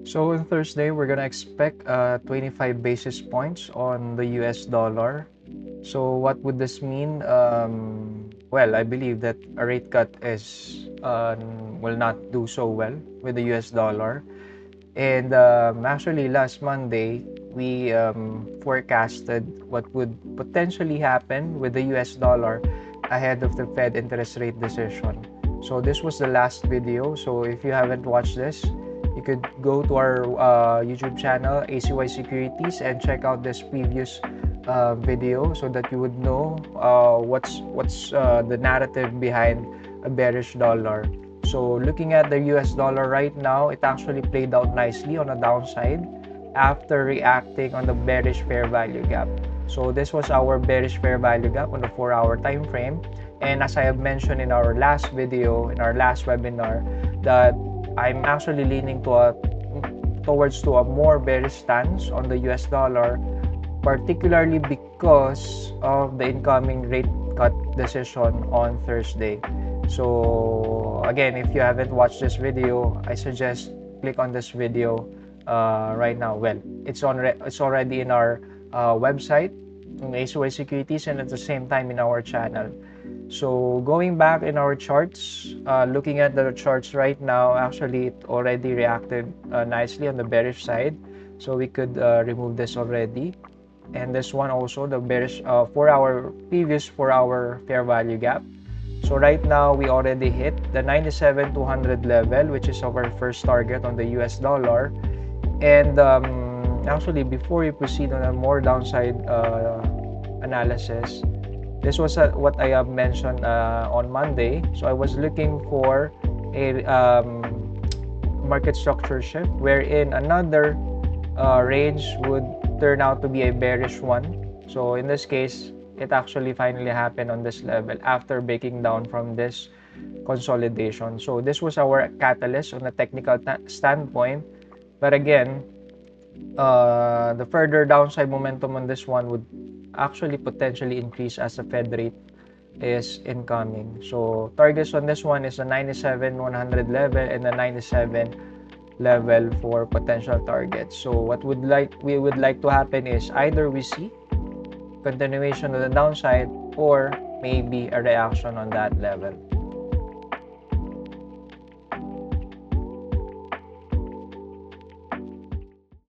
So on Thursday, we're gonna expect 25 basis points on the US dollar. So what would this mean? Well, I believe that a rate cut is will not do so well with the US dollar. And actually, last Monday, we forecasted what would potentially happen with the US dollar ahead of the Fed interest rate decision. So this was the last video. So if you haven't watched this, you could go to our YouTube channel, ACY Securities, and check out this previous video so that you would know what's the narrative behind a bearish dollar. So looking at the US dollar right now, it actually played out nicely on the downside after reacting on the bearish fair value gap. So this was our bearish fair value gap on the 4-hour time frame. And as I have mentioned in our last video, in our last webinar, that I'm actually leaning towards a more bearish stance on the US dollar, particularly because of the incoming rate cut decision on Thursday. So again, if you haven't watched this video, I suggest click on this video right now. Well, it's already in our website, in ACY Securities, and at the same time in our channel. So going back in our charts, looking at the charts right now, actually it already reacted nicely on the bearish side. So we could remove this already. And this one also, the bearish previous 4-hour fair value gap. So right now, we already hit the 97,200 level, which is our first target on the US dollar. And actually, before we proceed on a more downside analysis, this was what I have mentioned on Monday. So I was looking for a market structure shift wherein another range would turn out to be a bearish one. So in this case, it actually finally happened on this level after breaking down from this consolidation. So this was our catalyst on a technical standpoint. But again, the further downside momentum on this one would actually potentially increase as the Fed rate is incoming. So targets on this one is the 97,100 level and the 97 level for potential targets. So what we would like to happen is either we see continuation of the downside or maybe a reaction on that level.